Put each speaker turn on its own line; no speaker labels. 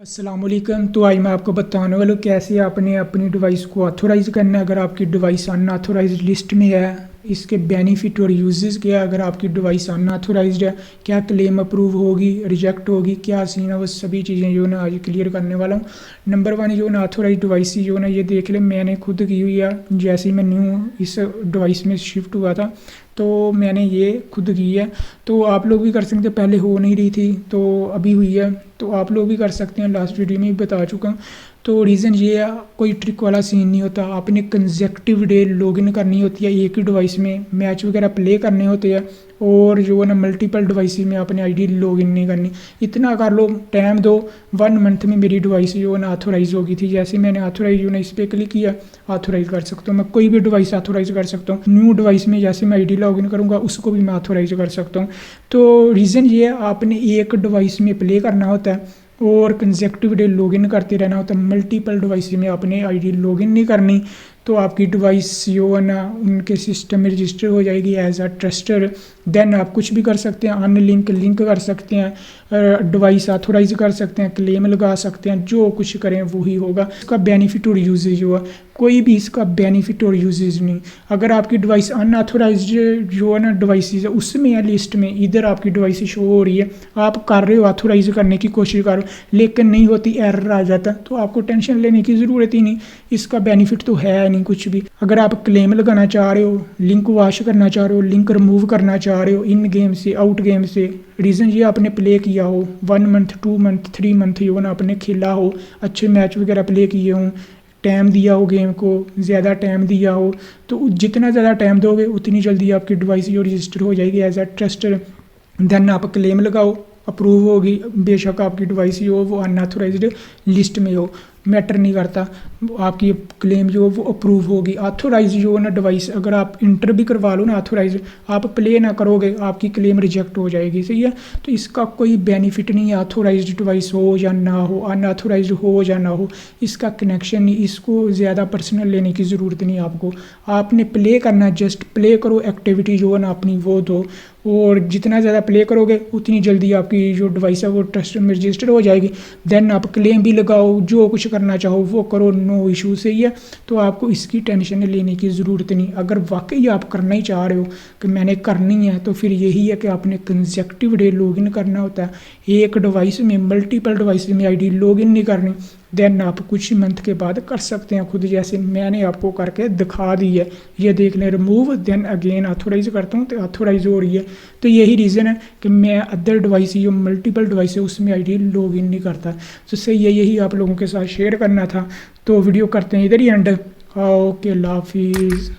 अस्सलामुअलैकुम। तो आज मैं आपको बताने वाला हूँ कैसे आपने अपनी डिवाइस को ऑथोराइज़ करना है। अगर आपकी डिवाइस अनऑथोराइज्ड लिस्ट में है, इसके बेनिफिट और यूजेस क्या है। अगर आपकी डिवाइस अनऑथोराइज्ड है, क्या क्लेम अप्रूव होगी, रिजेक्ट होगी, क्या सीन है, वो सभी चीज़ें जो है ना आज क्लियर करने वाला हूँ। नंबर वन जो है ना ऑथोराइज डिवाइस जो है ना, ये देख ले मैंने खुद की हुई है। जैसे ही मैं न्यू इस डिवाइस में शिफ्ट हुआ था तो मैंने ये खुद की है। तो आप लोग भी कर सकते हैं, पहले हो नहीं रही थी तो अभी हुई है, तो आप लोग भी कर सकते हैं। लास्ट वीडियो में भी बता चुका हूँ। तो रीज़न ये है, कोई ट्रिक वाला सीन नहीं होता। आपने कंसेक्टिव डे लॉगिन करनी होती है, एक ही डिवाइस में मैच वगैरह प्ले करने होते हैं, और जो है ना मल्टीपल डिवाइस में अपनी आईडी लॉगिन नहीं करनी। इतना कर लो, टाइम दो, 1 मंथ में मेरी डिवाइस जो है ना ऑथोराइज होगी थी। जैसे मैंने ऑथोराइज जो है ना इस पर क्लिक किया, ऑथोराइज कर सकता हूँ। मैं कोई भी डिवाइस ऑथोराइज कर सकता हूँ। न्यू डिवाइस में जैसे मैं आईडी लॉगिन करूँगा उसको भी मैं ऑथोराइज कर सकता हूँ। तो रीज़न ये है, आपने एक डिवाइस में प्ले करना होता है और कंसेक्टिव डे लॉगिन करते रहना होता है। मल्टीपल डिवाइस में अपने आईडी लॉगिन नहीं करनी, तो आपकी डिवाइस जो है ना उनके सिस्टम में रजिस्टर हो जाएगी एज अ ट्रस्टेड। देन आप कुछ भी कर सकते हैं, अनलिंक लिंक कर सकते हैं, डिवाइस ऑथोराइज कर सकते हैं, क्लेम लगा सकते हैं, जो कुछ करें वही होगा। इसका बेनिफिट और यूजेज जो है, कोई भी इसका बेनिफिट और यूजेज नहीं। अगर आपकी डिवाइस अनऑथोराइज जो है ना डिवाइसेज है उसमें है लिस्ट में, इधर आपकी डिवाइस शो हो रही है, आप कर रहे हो ऑथोराइज करने की कोशिश कर रहे हो लेकिन नहीं होती, एरर आ जाता, तो आपको टेंशन लेने की ज़रूरत ही नहीं। इसका बेनिफिट तो है नहीं कुछ भी। अगर आप क्लेम लगाना चाह रहे हो, लिंक वॉश करना चाह रहे हो, लिंक रिमूव करना चाह रहे हो इन गेम से, आउट गेम से, रीज़न ये आपने प्ले किया हो 1 मंथ 2 मंथ 3 मंथ जो ना आपने खेला हो, अच्छे मैच वगैरह प्ले किए हों, टाइम दिया हो गेम को, ज़्यादा टाइम दिया हो, तो जितना ज़्यादा टाइम दोगे उतनी जल्दी आपकी डिवाइस जो रजिस्टर हो जाएगी एज अ ट्रस्टेड। देन आप क्लेम लगाओ, अप्रूव होगी। बेशक आपकी डिवाइस जो हो वो अनऑथोराइज्ड लिस्ट में हो, मैटर नहीं करता, आपकी क्लेम जो वो अप्रूव होगी। ऑथोराइज जो है ना डिवाइस, अगर आप इंटर भी करवा लो ना ऑथोराइज, आप प्ले ना करोगे आपकी क्लेम रिजेक्ट हो जाएगी, सही है। तो इसका कोई बेनिफिट नहीं है, ऑथोराइज डिवाइस हो या ना हो, अनऑथोराइज हो या ना हो, इसका कनेक्शन नहीं। इसको ज़्यादा पर्सनल लेने की ज़रूरत नहीं आपको। आपने प्ले करना, जस्ट प्ले करो, एक्टिविटी जो है ना अपनी वो दो, और जितना ज़्यादा प्ले करोगे उतनी जल्दी आपकी जो डिवाइस है वो ट्रस्ट में रजिस्टर हो जाएगी। देन आप क्लेम भी लगाओ, जो कुछ करना चाहो वो करो, नो इशू, सही है। तो आपको इसकी टेंशन लेने की ज़रूरत नहीं। अगर वाकई आप करना ही चाह रहे हो कि मैंने करनी है, तो फिर यही है कि आपने कंसेक्टिव डे लॉगिन करना होता है। एक डिवाइस में मल्टीपल डिवाइस में आईडी लॉगिन नहीं करनी। देन आप कुछ मंथ के बाद कर सकते हैं खुद, जैसे मैंने आपको करके दिखा दी है। ये देख लें, रिमूव, देन अगेन ऑथोराइज करता हूँ तो ऑथोराइज हो रही है। तो यही रीज़न है कि मैं अदर डिवाइस जो मल्टीपल डिवाइस है उसमें आईडी लॉगिन नहीं करता। तो सही है, यही आप लोगों के साथ शेयर करना था। तो वीडियो करते हैं इधर ही एंड। ओके, अल्लाह हाफिज़।